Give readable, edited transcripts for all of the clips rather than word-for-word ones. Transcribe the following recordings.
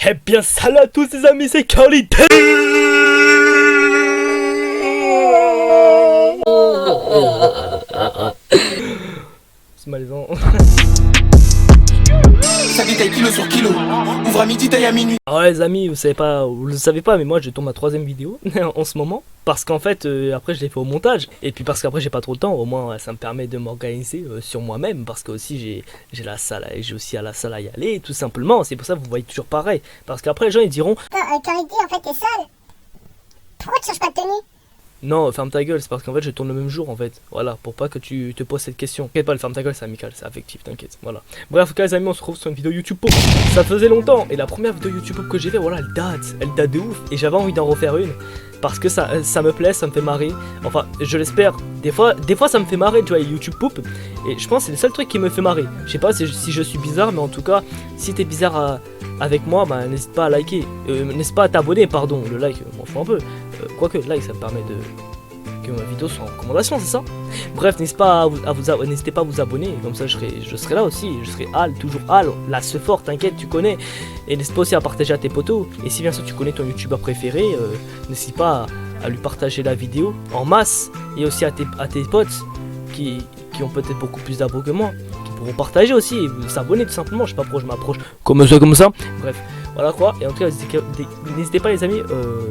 Eh bien salut à tous les amis, c'est Carly. C'est malaisant. Ça détaille kilo sur kilo. Ouvre à midi, taille à minuit. Alors les amis, vous le savez pas, mais moi je tourne ma 3ème vidéo en ce moment. Parce qu'en fait, après je l'ai fait au montage. Et puis parce qu'après j'ai pas trop de temps, au moins ça me permet de m'organiser sur moi-même. Parce que aussi j'ai la salle, j'ai aussi à la salle à y aller, tout simplement. C'est pour ça que vous voyez toujours pareil. Parce qu'après les gens ils diront Carly, en fait t'es sale. Pourquoi tu changes pas de tenue? non, ferme ta gueule, c'est parce qu'en fait je tourne le même jour en fait. Voilà, pour pas que tu te poses cette question. T'inquiète pas, le ferme ta gueule c'est amical, c'est affectif, t'inquiète. Voilà. Bref, en tout cas les amis, on se retrouve sur une vidéo YouTube Pop. Ça faisait longtemps. Et la première vidéo YouTube Pop que j'ai fait, voilà, elle date de ouf. Et j'avais envie d'en refaire une. Parce que ça me plaît, ça me fait marrer. Enfin, je l'espère. Des fois ça me fait marrer, tu vois, YouTube Pop. Et je pense que c'est le seul truc qui me fait marrer. Je sais pas si je suis bizarre, mais en tout cas, si t'es bizarre avec moi, bah n'hésite pas à liker. N'hésite pas à t'abonner, pardon. Le like, m'en fout un peu. Quoique, le like, ça me permet que ma vidéo soit en recommandation, c'est ça. Bref, n'hésitez pas à vous abonner, comme ça je serai là aussi, je serai Al, toujours Al, là ce fort, t'inquiète, tu connais. Et n'hésite pas aussi à partager à tes potos, et si bien sûr tu connais ton youtubeur préféré, n'hésite pas à lui partager la vidéo en masse, et aussi à tes potes qui ont peut-être beaucoup plus d'abos que moi, qui pourront partager aussi, et s'abonner tout simplement, je sais pas pourquoi je m'approche comme ça, bref. Voilà quoi, et en tout cas n'hésitez pas les amis,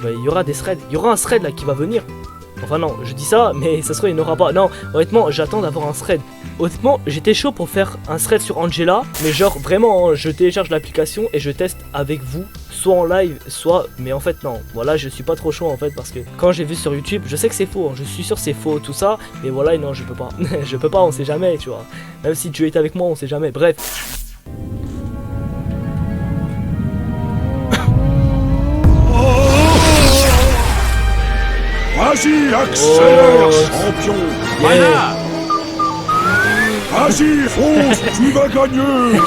il y aura des threads, il y aura un thread là qui va venir. Enfin non, je dis ça, mais ça se trouve il n'y en aura pas. Non, honnêtement, j'attends d'avoir un thread. Honnêtement, j'étais chaud pour faire un thread sur Angela, mais genre vraiment, je télécharge l'application et je teste avec vous, soit en live, soit... Mais en fait non, voilà, je suis pas trop chaud en fait, parce que quand j'ai vu sur YouTube, je sais que c'est faux, hein, je suis sûr que c'est faux, tout ça, mais voilà, non, je peux pas. Je peux pas, on sait jamais, tu vois. Même si tu es avec moi, on sait jamais, bref. Vas-y, accélère, champion! Voilà. Vas-y, fonce, tu vas gagner!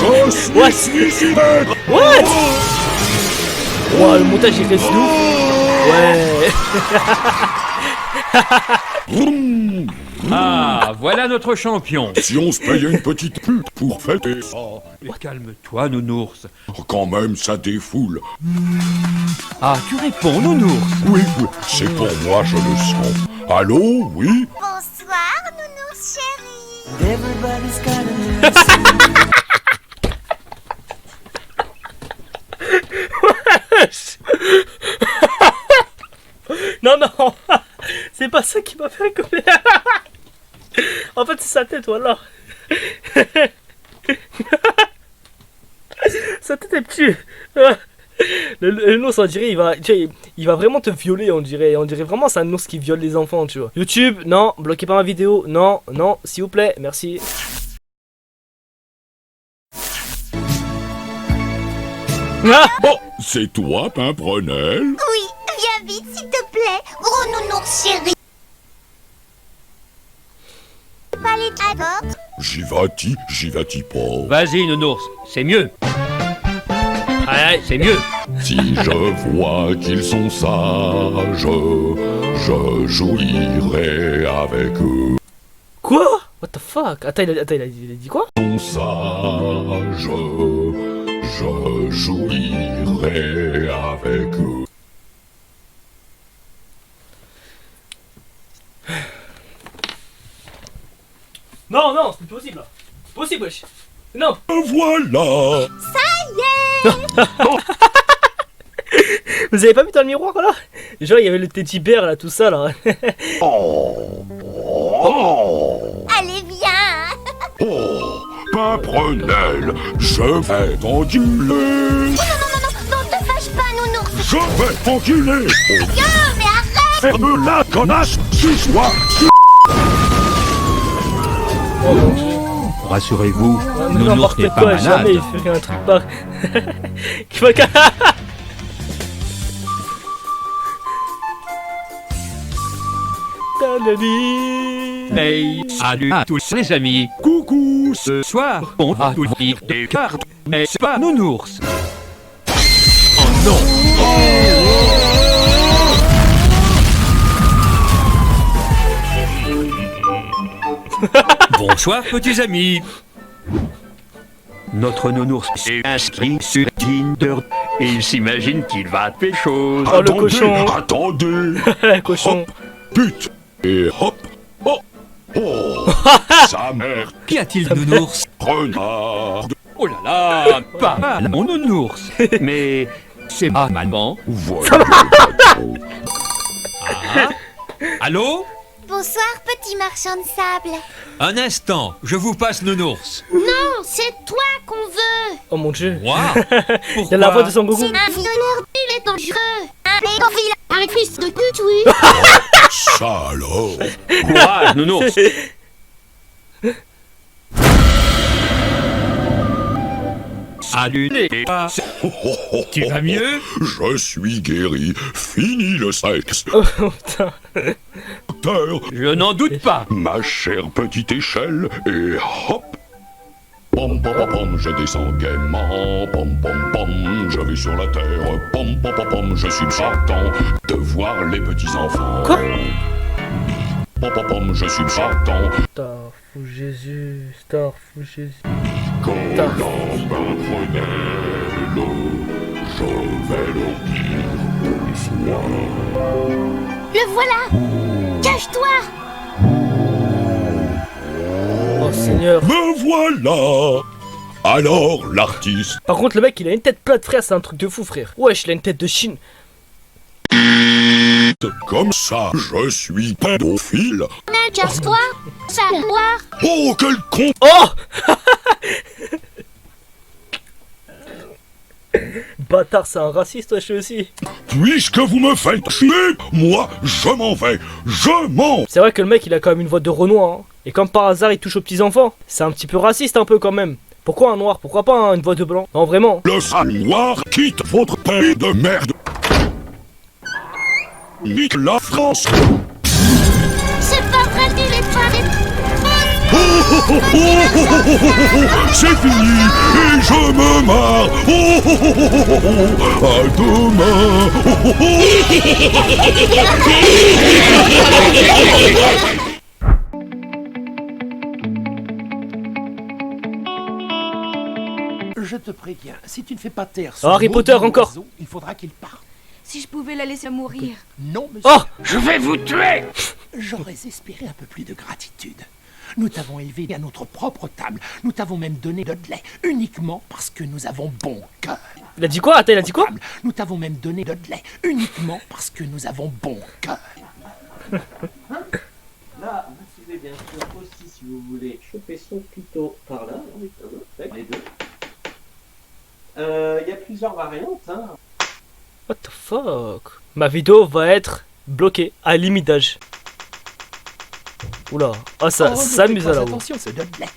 Je suis suicidaire! What? Wow, le montage il reste ouf. Ouais. Ah, voilà notre champion. Si on se payait une petite pute pour fêter ça, Calme-toi, nounours. quand même ça défoule. Ah, tu réponds, nounours. Oui, c'est pour moi, je le sens. Allô, oui? Bonsoir, nounours chérie. Non, non, c'est pas ça qui m'a fait rigoler. En fait, c'est sa tête, voilà. Sa tête est petite. Le ours, on dirait, il va vraiment te violer, on dirait vraiment c'est un ours qui viole les enfants, tu vois. YouTube, non, bloquez pas ma vidéo, non, non, s'il vous plaît, merci. Ah Oh, c'est toi, Pimprenel? Oui, viens vite s'il te plaît, gros nounours chéri. Pas les porte. J'y vas-tu pas? Vas-y, nounours, c'est mieux. C'est mieux. Si je vois qu'ils sont sages, je jouirai avec eux. Quoi? What the fuck? Attends, il a dit quoi? Ils sont sages, je jouirai avec eux. Non, non, c'est plus possible là. C'est possible, wesh. Non. Voilà! Vous avez pas vu dans le miroir là? Genre il y avait le teddy bear là, tout ça là. Allez, viens. Oh, Pimprenel, je vais t'enculer! Non, te fâche pas, nounours. Je vais t'enculer! Mais arrête. Ferme-la, connasse! Suis-moi! Rassurez-vous, nounours N'importe n'est pas quoi, jamais malade. il ferait un truc par... Qui va... Hey, salut à tous les amis. Coucou! Ce soir, on va vous dire des cartes, mais c'est pas nounours. Oh non. Bonsoir, petits amis. Notre nounours s'est inscrit sur Tinder Et il s'imagine qu'il va pécho. Oh, le cochon. Attendez. Cochon. Pute. Et hop. Oh. Oh. Sa mère. Qu'y a-t-il, nounours? Renard. Oh là là, pas mon nounours. Mais c'est ma maman. Voilà. Allô? Bonsoir, petit marchand de sable. Un instant, je vous passe nounours. Non, c'est toi qu'on veut. Oh mon dieu. Moi? Il y a la voix de Son Goku. Un violeur, il est dangereux. Un pédophile, un fils de pute, oui. Ça alors. Courage, nounours. Salut les gars. Tu vas mieux? Je suis guéri. Fini le sexe. Oh putain. Docteur, Je n'en doute pas. ma chère petite échelle, et hop. Pom pom pom pom, je descends gaiement. Pom pom pom, je vais sur la terre. Pom pom pom pom, je suis partant de voir les petits enfants. Quoi? Pom pom pom, je suis partant. Star fou Jésus, Star fou Jésus. Quand prenait l'eau, je vais leur dire bonsoir. Le voilà. Cache-toi. Oh Seigneur. Me voilà. Alors l'artiste. Par contre, le mec, il a une tête plate, frère, c'est un truc de fou, frère. Wesh, il a une tête de Chine. Comme ça, je suis pédophile. Cache-toi. Savoir. Oh, quel con! Oh Bâtard, c'est un raciste, wesh, aussi. Puisque vous me faites chier, moi, je m'en vais. Je m'en... C'est vrai que le mec, il a quand même une voix de Renoir, hein. Et comme par hasard, il touche aux petits-enfants. C'est un petit peu raciste, un peu, quand même. Pourquoi un noir? Pourquoi pas une voix de blanc? Non, vraiment. Le sale noir quitte votre pays de merde. Nique la France. C'est pas vrai, il est pas. Oh, oh, oh, oh, oh, oh, oh, oh, c'est fini et je me marre. Oh, oh, oh, oh, oh, oh, à demain. Oh, oh, oh. Je te préviens, si tu ne fais pas taire Oh, Harry Potter, encore. oiseau, il faudra qu'il parte. Si je pouvais la laisser mourir. Non, monsieur. Oh Je vais vous tuer. J'aurais espéré un peu plus de gratitude. Nous t'avons élevé à notre propre table. Nous t'avons même donné de lait, uniquement parce que nous avons bon cœur. Il a dit quoi? Attends, il a dit quoi? Nous t'avons même donné de lait, uniquement parce que nous avons bon cœur. Là, vous suivez bien sûr aussi si vous voulez choper son couteau par là, oui, avec les deux. Il y a plusieurs variantes, hein. What the fuck? Ma vidéo va être bloquée à l'imitage. Oula, oh ça Oh, s'amuse ne fais pas là-haut. attention, c'est de lait.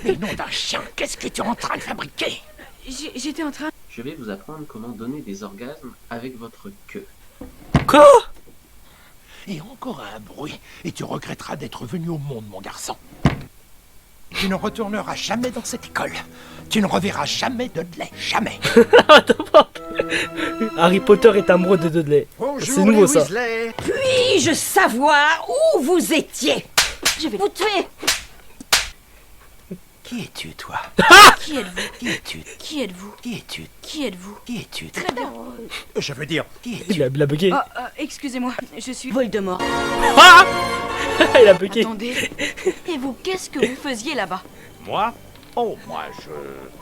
Mais nom d'un chien, qu'est-ce que tu es en train de fabriquer? J'étais en train. Je vais vous apprendre comment donner des orgasmes avec votre queue. Quoi? Et encore un bruit, et tu regretteras d'être venu au monde, mon garçon. Tu ne retourneras jamais dans cette école. Tu ne reverras jamais de lait, jamais. Attends pas. Harry Potter est amoureux de Dudley. C'est nouveau ça. Puis-je savoir où vous étiez? Je vais vous tuer. Qui es-tu, toi? Qui êtes-vous? Qui es-tu? Qui êtes-vous? Qui es-tu? Qui êtes-vous? Qui es-tu? Très bien. Je veux dire, qui es-tu? Il a bugué. Excusez-moi, je suis Voldemort. Ah il a bugué. Attendez. Et vous, qu'est-ce que vous faisiez là-bas? Moi? Oh, moi,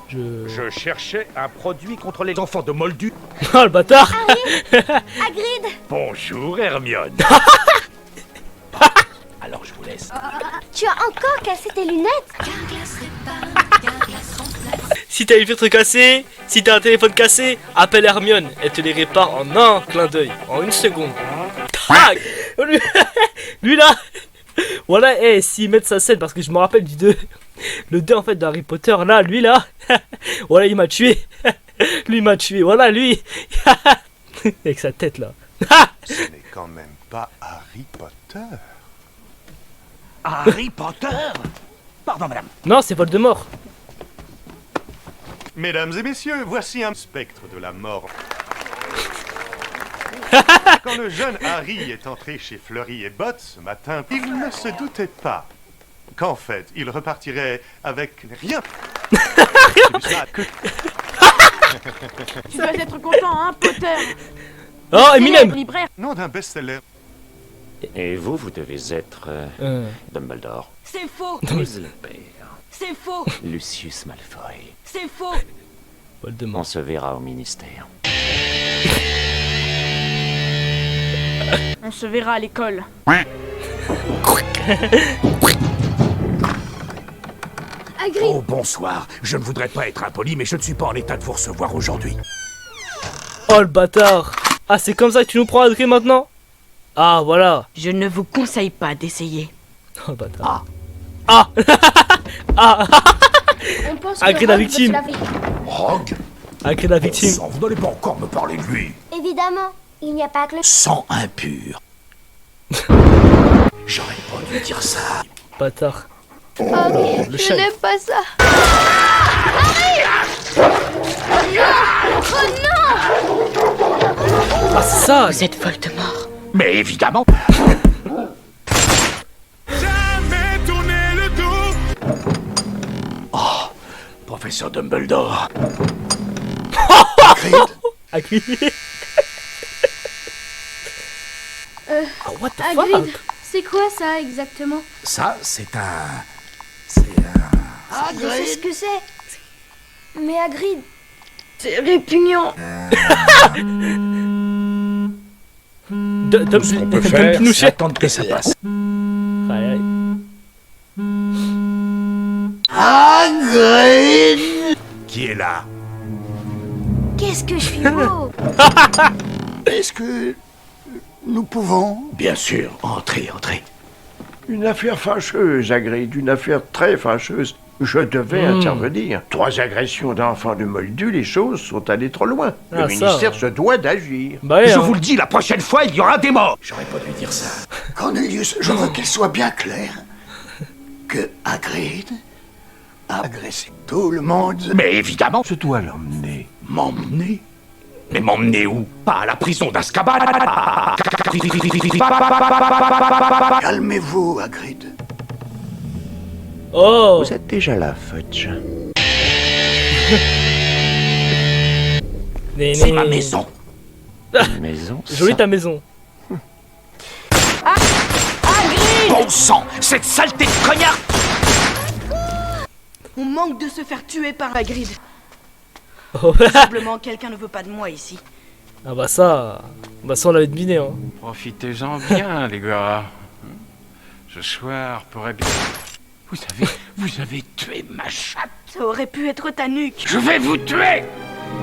je cherchais un produit contre les enfants de Moldu. Oh le bâtard. Hagrid. Bonjour, Hermione. Alors je vous laisse. Tu as encore cassé tes lunettes. Si t'as une vitre cassée, si t'as un téléphone cassé, appelle Hermione. Elle te les répare en un clin d'œil, en une seconde. Tac. Lui là. Voilà, s'ils mettent sa scène, parce que je me rappelle du 2. Le 2 en fait d'Harry Potter, là, lui là. Voilà, il m'a tué. Lui m'a tué, voilà, lui. Avec sa tête là. Ce n'est quand même pas Harry Potter. Harry Potter? Pardon, madame. Non, c'est Voldemort. Mesdames et messieurs, voici un spectre de la mort. Quand le jeune Harry est entré chez Fleury et Bott ce matin, il ne se doutait pas qu'en fait, il repartirait avec rien. Tu dois être content, hein, Potter? Oh, Eminem! Libraire. Nom d'un best-seller. Et vous, vous devez être... Dumbledore. C'est faux. Weasley père. C'est faux. Lucius Malfoy. C'est faux. On se verra au ministère. On se verra à l'école. Oh, bonsoir. Je ne voudrais pas être impoli, mais je ne suis pas en état de vous recevoir aujourd'hui. Oh le bâtard! Ah, c'est comme ça que tu nous prends Hagrid maintenant? Ah, voilà. Je ne vous conseille pas d'essayer. Oh le bâtard. Ah! Ah! On pense que Hagrid la Rogue veut victime. se laver. Rogue? Hagrid la victime. Sang, vous n'allez pas encore me parler de lui. Évidemment, il n'y a pas que le... Sang impur. J'aurais pas dû dire ça. Bâtard. Oh oui, le je chat. n'aime pas ça. Harry! Non! Oh non! Ah, c'est ça! Vous êtes Voldemort. Mais évidemment. Jamais tourner le dos. Oh, professeur Dumbledore. Hagrid. Ah, what the Hagrid, fuck? c'est quoi ça exactement? Ça, c'est un... Je sais ce que c'est. Mais Hagrid, c'est répugnant. Ce qu'on peut faire, c'est attendre que ça passe. Aïe, aïe. Hagrid! Qui est là? Qu'est-ce que je suis beau. Est-ce que nous pouvons... Bien sûr, entrez. Une affaire fâcheuse, Hagrid, une affaire très fâcheuse. Je devais intervenir. 3 agressions d'enfants de Moldu, les choses sont allées trop loin. Ah, le ministère se doit d'agir. Bah, Je vous le dis, la prochaine fois, il y aura des morts. J'aurais pas dû dire ça. Cornelius, je veux qu'il soit bien clair que Hagrid a agressé tout le monde. Mais évidemment, Je dois l'emmener. m'emmener. Mais m'emmener où? Pas à la prison d'Azkaban. Calmez-vous, Hagrid. Oh! Vous êtes déjà là, Fudge. C'est ma maison. Maison. Jolie ta maison. Bon sang, cette saleté de cognard. On manque de se faire tuer par Hagrid. Oh. Visiblement, quelqu'un ne veut pas de moi ici. Ah bah ça on l'avait deviné hein. Profitez-en bien, les gars. Ce soir pourrait bien... Vous avez tué ma chatte. Ça aurait pu être ta nuque. Je vais vous tuer.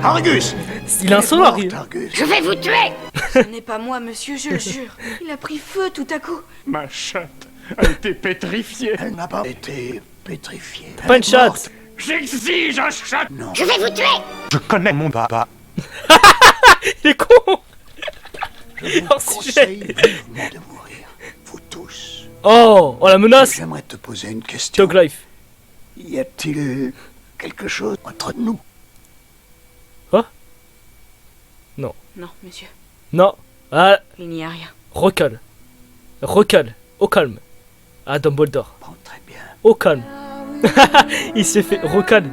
Argus. Il a un solo Harry. Je vais vous tuer. Ce n'est pas moi, monsieur, je le jure. Il a pris feu tout à coup. Ma chatte a été pétrifiée. Elle n'a pas été pétrifiée. Pas une chatte. J'exige un chat. Non. Je vais vous tuer. Je connais mon papa. Il est con. Je vous Hors sujet. conseille vivement de mourir. Vous tous. Oh la menace. J'aimerais te poser une question. Dog life. Y a-t-il quelque chose entre nous? Non, monsieur. Non. Ah, Il n'y a rien. recale. Au calme. Ah, Dumbledore. Bon, très bien. Au calme. Il s'est fait recale.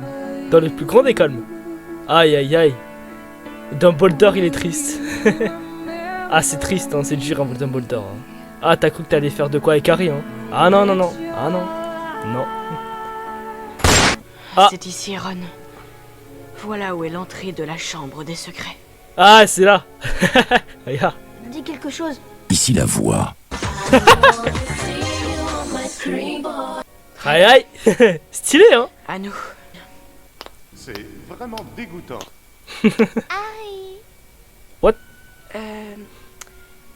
Dans le plus grand des calmes. Aïe, aïe, aïe. Dumbledore, il est triste. Ah, c'est triste, hein, c'est dur, hein, Dumbledore. Hein. Ah, t'as cru que t'allais faire de quoi avec Harry, hein. Ah non. Ah non. Non. Ah. C'est ici, Ron. Voilà où est l'entrée de la chambre des secrets. Ah, c'est là. Regarde. Dis quelque chose. Ici la voix. Aïe, aïe. Stylé, hein. À nous. C'est vraiment dégoûtant. Harry. What?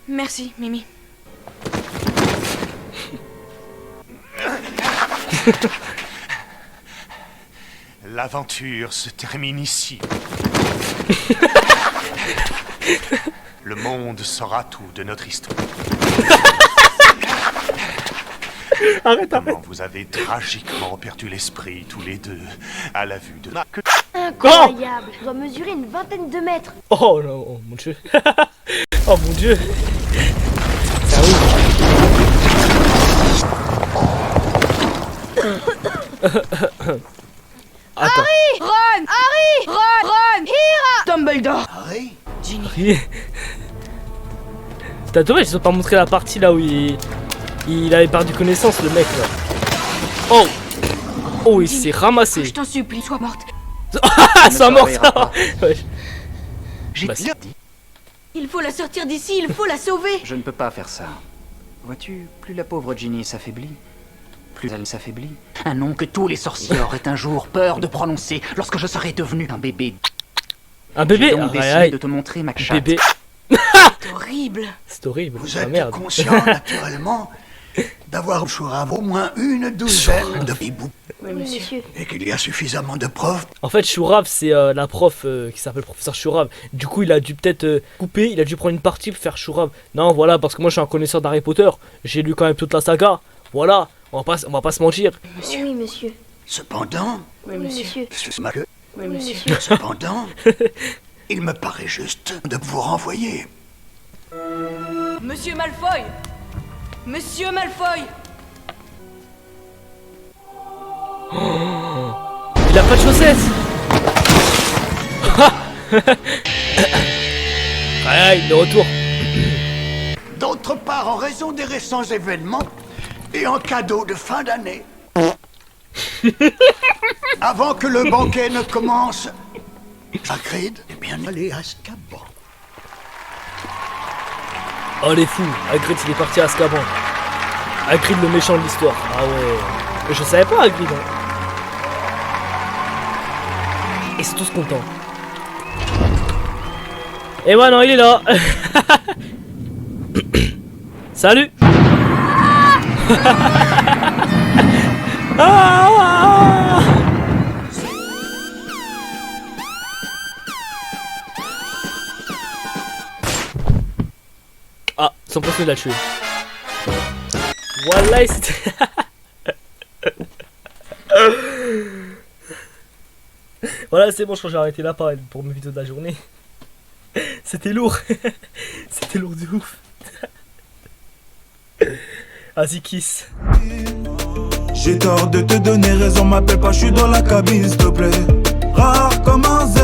Merci, Mimi. L'aventure se termine ici. Le monde saura tout de notre histoire. Arrête. Comment vous avez tragiquement perdu l'esprit tous les deux à la vue de... Incroyable. Je dois mesurer une vingtaine de mètres. Oh non, oh, mon dieu. Oh mon dieu. Ça Harry! Ron! Harry! Ron! Here! Dumbledore. Harry, Ginny. T'as dommage, ils ont pas montré la partie là où il avait perdu connaissance, le mec là. Oh! Oh, il s'est ramassé. Je t'en supplie, sois morte. Sois morte. Ouais. j'ai Bah, dit. Il faut la sortir d'ici, il faut la sauver. Je ne peux pas faire ça. Vois-tu, plus la pauvre Ginny s'affaiblit, plus elle s'affaiblit. Un nom que tous les sorciers auraient un jour peur de prononcer lorsque je serai devenu un bébé. Un bébé? J'ai donc décidé de te montrer ma chatte. Bébé. C'est horrible. C'est horrible. Vous Ah, êtes merde. conscient, naturellement, d'avoir Chourave au moins une douzaine de hiboux. Oui, monsieur. Et qu'il y a suffisamment de preuves. En fait, Chourave, c'est la prof qui s'appelle professeur Chourave. Du coup, il a dû peut-être couper, il a dû prendre une partie pour faire Chourave. Non, voilà, parce que moi, je suis un connaisseur d'Harry Potter. J'ai lu quand même toute la saga. Voilà, on va pas se mentir. Monsieur. Oui, monsieur. Cependant, Oui, monsieur. Oui, monsieur. Cependant, il me paraît juste de vous renvoyer. Monsieur Malfoy. Monsieur Malfoy. Il a pas de chaussettes. Aïe, de retour. D'autre part, en raison des récents événements et en cadeau de fin d'année, avant que le banquet ne commence, Hagrid est bien allé à Azkaban. Oh, les fous. Hagrid, il est parti à Azkaban. Hagrid, le méchant de l'histoire. Ah ouais. Mais je savais pas, Hagrid. Hein. Et c'est tous contents. Et ouais, non, il est là. Salut. Ah. Ah, son poste l'a tué. Voilà, c'était... Voilà, c'est bon, je crois que j'ai arrêté là pour mes vidéos de la journée. C'était lourd. C'était lourd de ouf. Vas-y, kiss. J'ai tort de te donner raison, m'appelle pas, je suis dans la cabine, s'il te plaît. Rare comme un Z,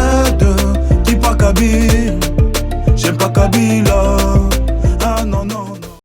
qui pas Kabyle. J'aime pas Kabila.